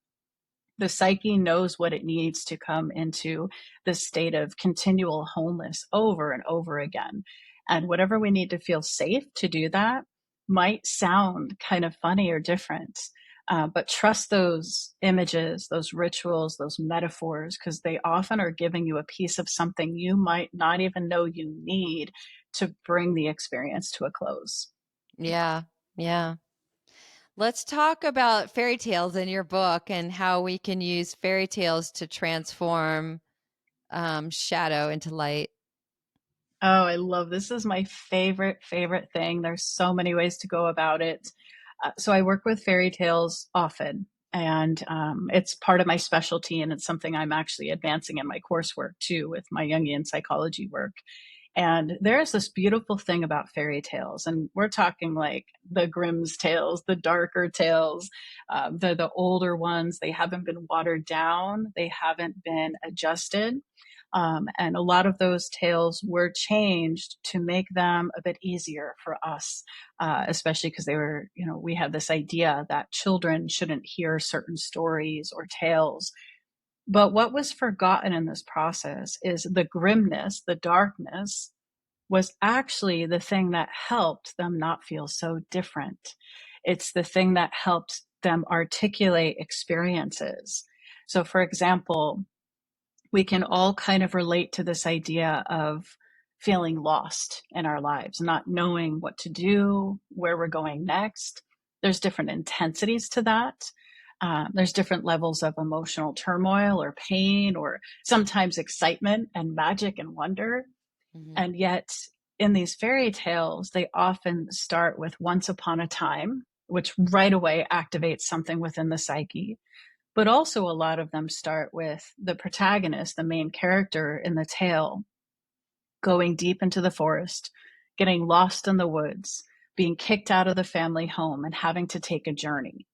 the psyche knows what it needs to come into this state of continual wholeness over and over again. And whatever we need to feel safe to do that might sound kind of funny or different. But trust those images, those rituals, those metaphors, because they often are giving you a piece of something you might not even know you need to bring the experience to a close. Yeah. Yeah. Let's talk about fairy tales in your book and how we can use fairy tales to transform shadow into light. Oh, I love this. Is my favorite thing. There's so many ways to go about it. So I work with fairy tales often, and it's part of my specialty, and it's something I'm actually advancing in my coursework too with my Jungian psychology work. And there's this beautiful thing about fairy tales, and we're talking like the Grimm's tales, the darker tales, the older ones. They haven't been watered down, they haven't been adjusted, and a lot of those tales were changed to make them a bit easier for us, especially because we had this idea that children shouldn't hear certain stories or tales. But what was forgotten in this process is the grimness, the darkness was actually the thing that helped them not feel so different. It's the thing that helped them articulate experiences. So, for example, we can all kind of relate to this idea of feeling lost in our lives, not knowing what to do, where we're going next. There's different intensities to that. There's different levels of emotional turmoil or pain, or sometimes excitement and magic and wonder. Mm-hmm. And yet, in these fairy tales, they often start with once upon a time, which right away activates something within the psyche. But also, a lot of them start with the protagonist, the main character in the tale, going deep into the forest, getting lost in the woods, being kicked out of the family home, and having to take a journey.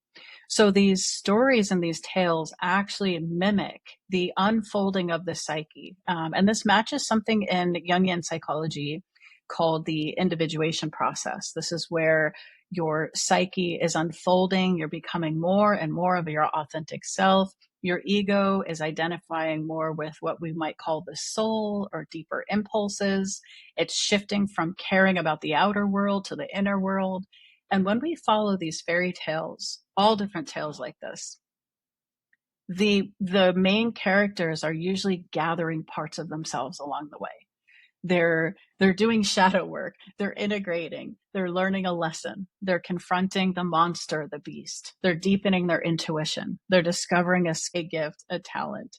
So these stories and these tales actually mimic the unfolding of the psyche. And this matches something in Jungian psychology called the individuation process. This is where your psyche is unfolding, you're becoming more and more of your authentic self. Your ego is identifying more with what we might call the soul or deeper impulses. It's shifting from caring about the outer world to the inner world. And when we follow these fairy tales, all different tales like this, the main characters are usually gathering parts of themselves along the way. They're doing shadow work. They're integrating. They're learning a lesson. They're confronting the monster, the beast. They're deepening their intuition. They're discovering a gift, a talent.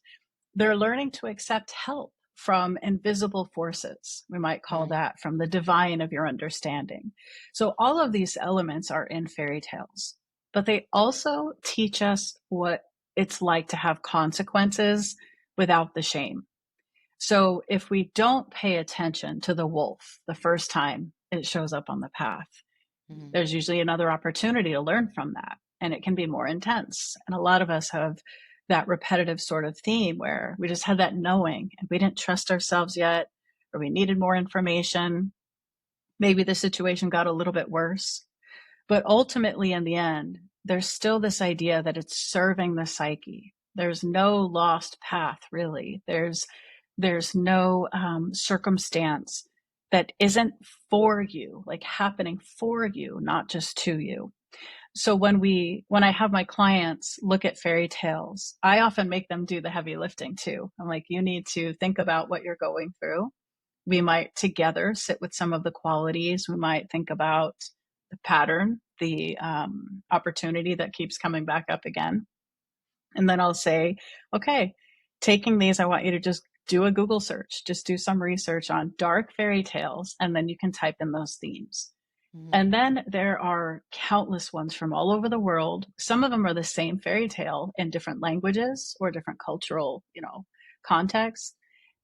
They're learning to accept help from invisible forces. We might call that from the divine of your understanding. So all of these elements are in fairy tales, but they also teach us what it's like to have consequences without the shame. So if we don't pay attention to the wolf the first time it shows up on the path, there's usually another opportunity to learn from that. And it can be more intense. And a lot of us have that repetitive sort of theme where we just had that knowing and we didn't trust ourselves yet, or we needed more information. Maybe the situation got a little bit worse. But ultimately, in the end, there's still this idea that it's serving the psyche. There's no lost path, really. There's no circumstance that isn't for you, like happening for you, not just to you. So when I have my clients look at fairy tales, I often make them do the heavy lifting too. I'm like, you need to think about what you're going through. We might together sit with some of the qualities. We might think about the pattern, the opportunity that keeps coming back up again. And then I'll say, okay, taking these, I want you to just do a Google search, just do some research on dark fairy tales, and then you can type in those themes. And then there are countless ones from all over the world. Some of them are the same fairy tale in different languages or different cultural, contexts.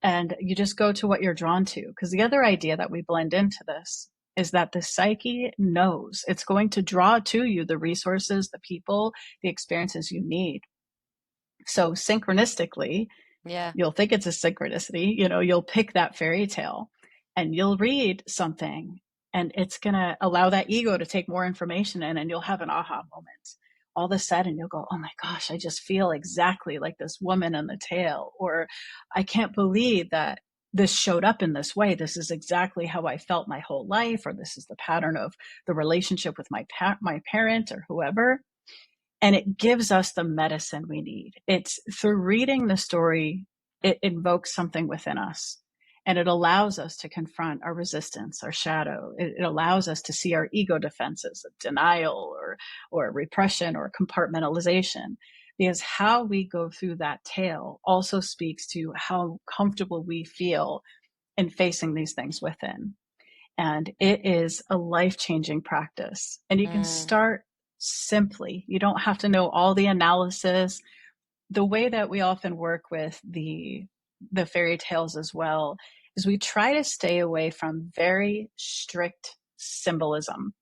And you just go to what you're drawn to. Because the other idea that we blend into this is that the psyche knows it's going to draw to you the resources, the people, the experiences you need. So synchronistically, you'll think it's a synchronicity, you'll pick that fairy tale and you'll read something and it's going to allow that ego to take more information in and you'll have an aha moment. All of a sudden you'll go, oh my gosh, I just feel exactly like this woman in the tale, or I can't believe that this showed up in this way. This is exactly how I felt my whole life, or this is the pattern of the relationship with my parent or whoever. And it gives us the medicine we need. It's through reading the story, it invokes something within us. And it allows us to confront our resistance, our shadow. It allows us to see our ego defenses of denial or repression or compartmentalization. Because how we go through that tale also speaks to how comfortable we feel in facing these things within. And it is a life-changing practice. And you can start simply. You don't have to know all the analysis. The way that we often work with the fairy tales as well is we try to stay away from very strict symbolism.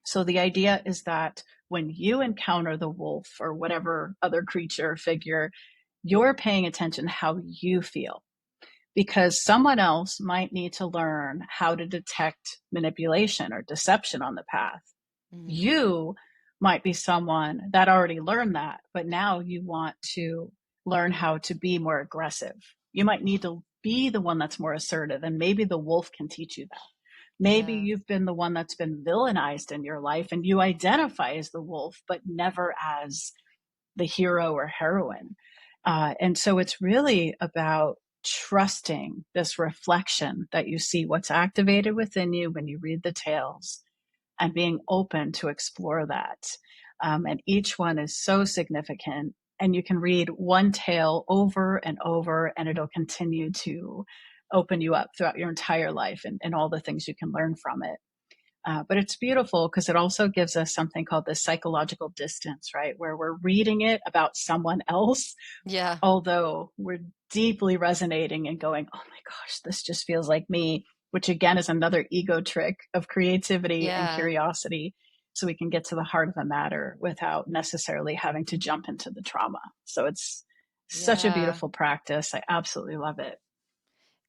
So the idea is that when you encounter the wolf or whatever other creature or figure, you're paying attention how you feel. Because someone else might need to learn how to detect manipulation or deception on the path. You might be someone that already learned that, but now you want to learn how to be more aggressive. You might need to be the one that's more assertive, and maybe the wolf can teach you that. Maybe you've been the one that's been villainized in your life and you identify as the wolf, but never as the hero or heroine. And so it's really about trusting this reflection that you see what's activated within you when you read the tales and being open to explore that. And each one is so significant. And you can read one tale over and over, and it'll continue to open you up throughout your entire life and all the things you can learn from it. But it's beautiful because it also gives us something called the psychological distance, right? Where we're reading it about someone else, although we're deeply resonating and going, oh my gosh, this just feels like me, which again is another ego trick of creativity and curiosity. So we can get to the heart of the matter without necessarily having to jump into the trauma. So it's such a beautiful practice. I absolutely love it.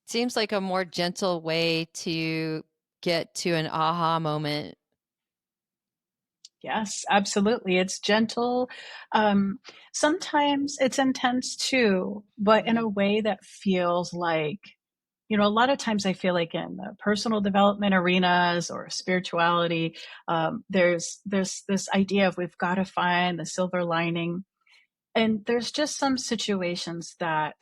Seems like a more gentle way to get to an aha moment. Yes, absolutely. It's gentle. Sometimes it's intense too, but in a way that feels like, a lot of times I feel like in the personal development arenas or spirituality, there's this idea of we've got to find the silver lining. And there's just some situations that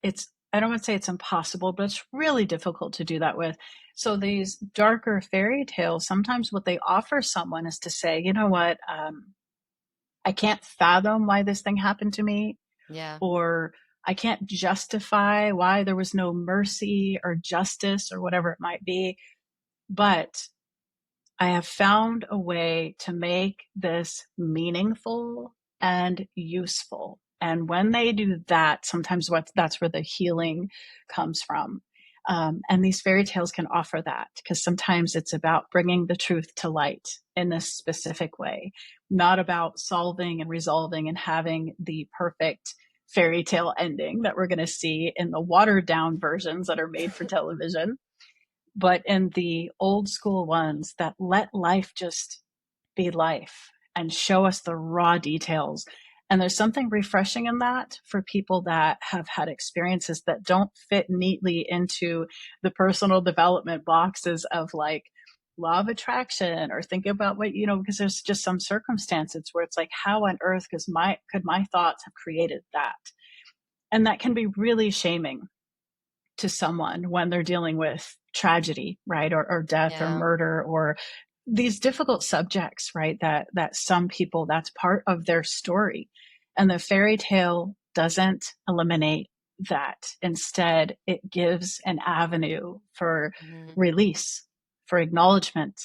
it's I don't want to say it's impossible, but it's really difficult to do that with. So these darker fairy tales, sometimes what they offer someone is to say, you know what, I can't fathom why this thing happened to me, Yeah. or I can't justify why there was no mercy or justice or whatever it might be. But I have found a way to make this meaningful and useful. And when they do that, sometimes that's where the healing comes from. And these fairy tales can offer that, because sometimes it's about bringing the truth to light in this specific way, not about solving and resolving and having the perfect fairy tale ending that we're going to see in the watered down versions that are made for television, but in the old school ones that let life just be life and show us the raw details. And there's something refreshing in that for people that have had experiences that don't fit neatly into the personal development boxes of like law of attraction, or think about what, because there's just some circumstances where it's like, how on earth could my thoughts have created that? And that can be really shaming to someone when they're dealing with tragedy, right? Or death or Yeah. murder, or these difficult subjects, right? That some people, that's part of their story. And the fairy tale doesn't eliminate that. Instead, it gives an avenue for Mhm. release, for acknowledgement,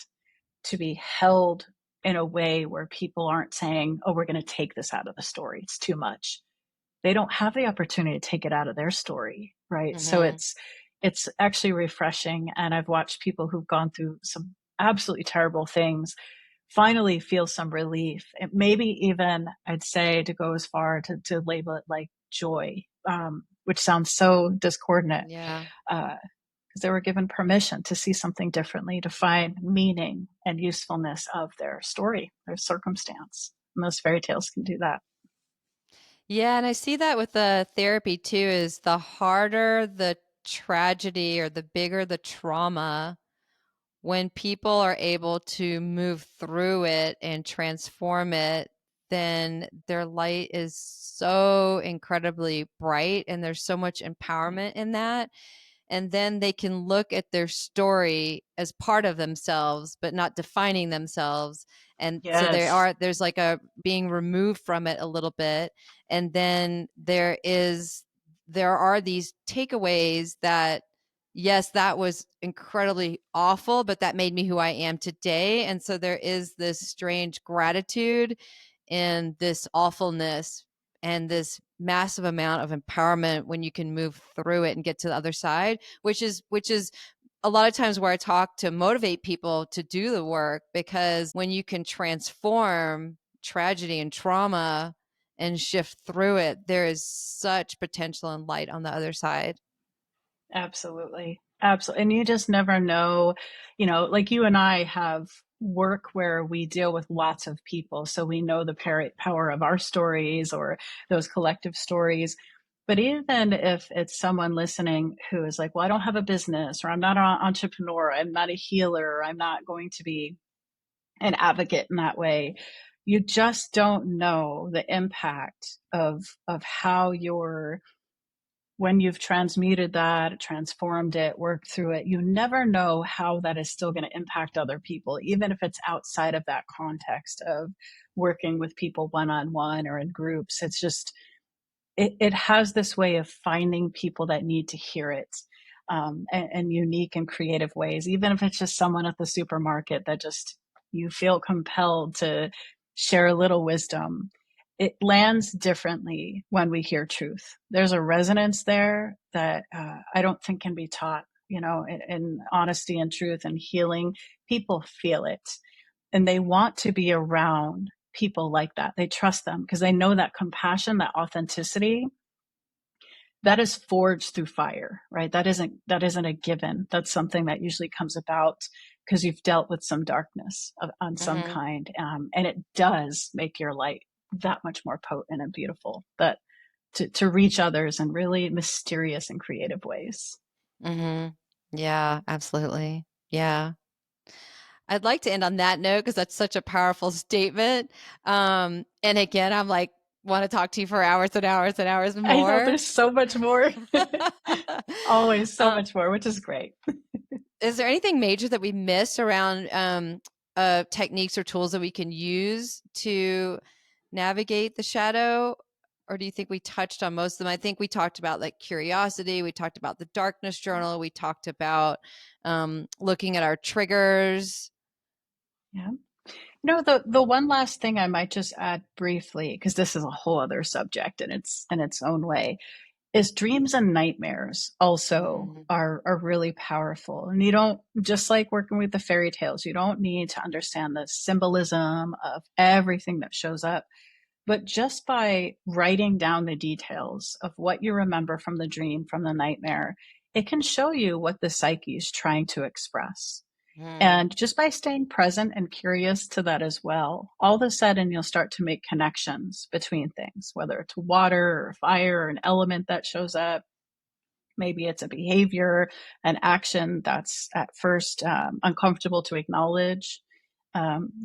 to be held in a way where people aren't saying, oh, we're going to take this out of the story, it's too much. They don't have the opportunity to take it out of their story, right? So Mhm. it's actually refreshing, and I've watched people who've gone through some absolutely terrible things finally feel some relief. And maybe even, I'd say, to go as far to label it like joy, which sounds so discordant, Yeah. because they were given permission to see something differently, to find meaning and usefulness of their story, their circumstance. And those fairy tales can do that. Yeah, and I see that with the therapy too, is the harder the tragedy or the bigger the trauma, when people are able to move through it and transform it, then their light is so incredibly bright and there's so much empowerment in that. And then they can look at their story as part of themselves but not defining themselves, and so Yes. there's like a being removed from it a little bit. And then there are these takeaways that, yes, that was incredibly awful, but that made me who I am today. And so there is this strange gratitude in this awfulness and this massive amount of empowerment when you can move through it and get to the other side, which is a lot of times where I talk to motivate people to do the work, because when you can transform tragedy and trauma and shift through it, there is such potential and light on the other side. Absolutely. Absolutely. And you just never know, like you and I have work where we deal with lots of people. So we know the power of our stories or those collective stories. But even if it's someone listening who is like, well, I don't have a business, or I'm not an entrepreneur, I'm not a healer, I'm not going to be an advocate in that way, you just don't know the impact of how you're, when you've transmuted that, transformed it, worked through it, you never know how that is still going to impact other people, even if it's outside of that context of working with people one on one or in groups. It's just, it has this way of finding people that need to hear it, and unique and creative ways, even if it's just someone at the supermarket that just, you feel compelled to share a little wisdom. It lands differently when we hear truth. There's a resonance there that I don't think can be taught, in honesty and truth and healing. People feel it, and they want to be around people like that. They trust them because they know that compassion, that authenticity, that is forged through fire, right? That isn't a given. That's something that usually comes about because you've dealt with some darkness on some Hmm. kind, and it does make your light that much more potent and beautiful. But to reach others in really mysterious and creative ways. Hmm. Yeah, absolutely. Yeah. I'd like to end on that note because that's such a powerful statement. And again, I'm like want to talk to you for hours and hours and hours I know more. there's so much more. Always so um, much more, which is great. is there anything major that we missed around techniques or tools that we can use to navigate the shadow? Or do you think we touched on most of them? I think we talked about like curiosity. We talked about the darkness journal. We talked about looking at our triggers. Yeah. No, the one last thing I might just add briefly, because this is a whole other subject in its own way, is dreams and nightmares also Mm, are really powerful. And you don't, just like working with the fairy tales, you don't need to understand the symbolism of everything that shows up. But just by writing down the details of what you remember from the dream, from the nightmare, it can show you what the psyche is trying to express. mm, And just by staying present and curious to that as well, all of a sudden you'll start to make connections between things, whether it's water or fire or an element that shows up. Maybe it's a behavior, an action that's at first uncomfortable to acknowledge.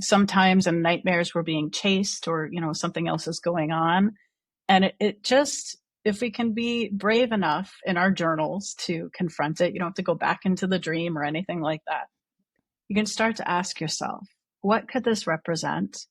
Sometimes in nightmares, we're being chased or, something else is going on. And it just, if we can be brave enough in our journals to confront it, you don't have to go back into the dream or anything like that. You can start to ask yourself, what could this represent?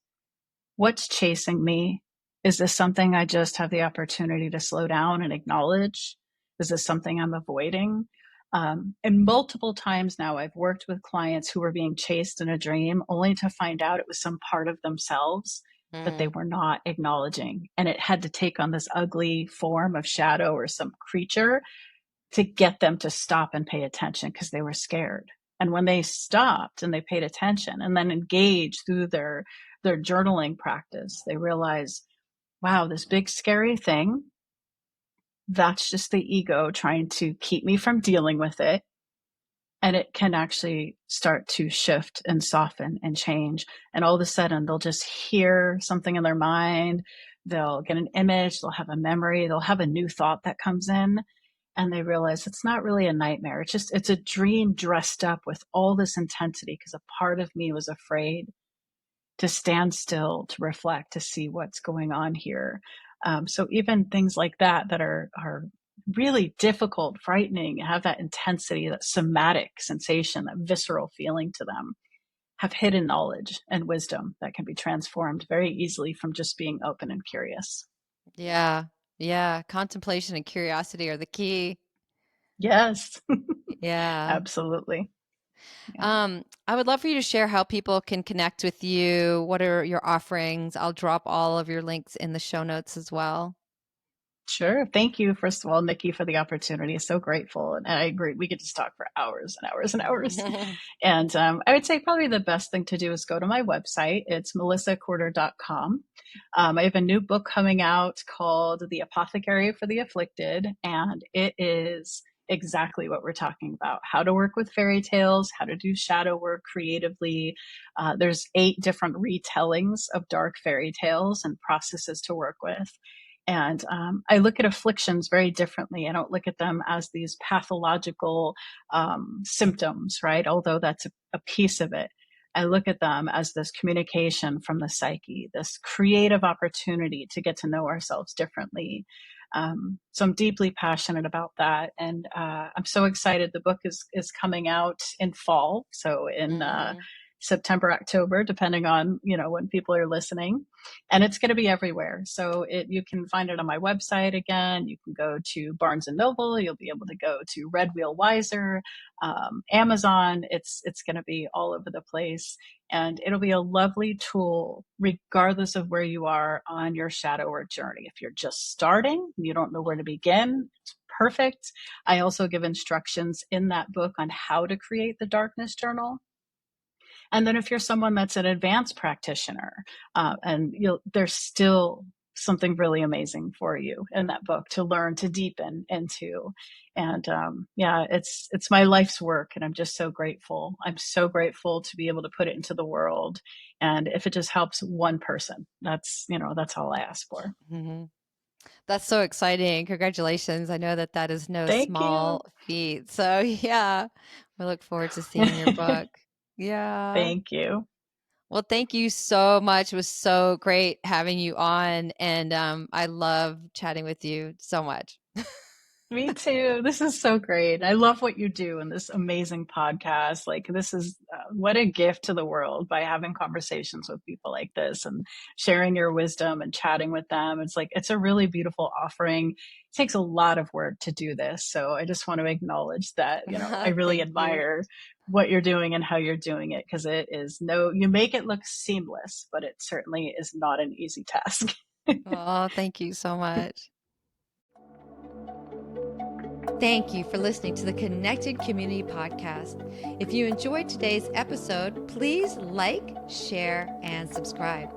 What's chasing me? Is this something I just have the opportunity to slow down and acknowledge? Is this something I'm avoiding? And multiple times now, I've worked with clients who were being chased in a dream only to find out it was some part of themselves that they mm. were not acknowledging. And it had to take on this ugly form of shadow or some creature to get them to stop and pay attention because they were scared. And when they stopped and they paid attention and then engaged through their journaling practice, they realize, wow, this big scary thing, that's just the ego trying to keep me from dealing with it. And it can actually start to shift and soften and change. And all of a sudden, they'll just hear something in their mind. They'll get an image, they'll have a memory, they'll have a new thought that comes in, and they realize it's not really a nightmare. It's a dream dressed up with all this intensity because a part of me was afraid to stand still, to reflect, to see what's going on here. So even things like that that are really difficult, frightening, have that intensity, that somatic sensation, that visceral feeling to them, have hidden knowledge and wisdom that can be transformed very easily from just being open and curious. Yeah. Yeah. Contemplation and curiosity are the key. Yes, Yeah. absolutely. Yeah. I would love for you to share how people can connect with you. What are your offerings? I'll drop all of your links in the show notes as well. Sure. Thank you, first of all, Nikki, for the opportunity. So grateful. And I agree. We could just talk for hours and hours and hours. And I would say probably the best thing to do is go to my website. It's melissacorter.com. I have a new book coming out called The Apothecary for the Afflicted. And it is exactly what we're talking about: how to work with fairy tales, how to do shadow work creatively. There's 8 different retellings of dark fairy tales and processes to work with. And I look at afflictions very differently. I don't look at them as these pathological symptoms, right? Although that's a piece of it. I look at them as this communication from the psyche, this creative opportunity to get to know ourselves differently. So I'm deeply passionate about that, and I'm so excited. The book is coming out in fall, so in Hmm. September, October, depending on when people are listening, and it's going to be everywhere. So you can find it on my website again. You can go to Barnes and Noble. You'll be able to go to Red Wheel Wiser, Amazon. It's going to be all over the place, and it'll be a lovely tool regardless of where you are on your shadow work journey. If you're just starting, you don't know where to begin, it's perfect. I also give instructions in that book on how to create the darkness journal. And then if you're someone that's an advanced practitioner, and there's still something really amazing for you in that book to learn, to deepen into. And yeah, it's my life's work, and I'm just so grateful. I'm so grateful to be able to put it into the world. And if it just helps one person, that's all I ask for. Hmm. That's so exciting. Congratulations. I know that that is no Thank you. small feat. So, yeah, we look forward to seeing your book. Yeah. Thank you. Well, thank you so much. It was so great having you on. And I love chatting with you so much. Me too. This is so great. I love what you do in this amazing podcast. Like, this is what a gift to the world by having conversations with people like this and sharing your wisdom and chatting with them. It's like, it's a really beautiful offering. It takes a lot of work to do this. So I just want to acknowledge that, I really Thank you. admire what you're doing and how you're doing it, because it is you make it look seamless, but it certainly is not an easy task. Oh, thank you so much. Thank you for listening to the Connected Community Podcast. If you enjoyed today's episode, please like, share, and subscribe.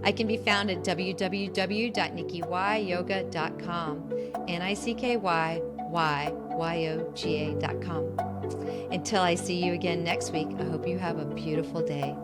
I can be found at www.nickyyoga.com, NICKYYYOGA.com. Until I see you again next week, I hope you have a beautiful day.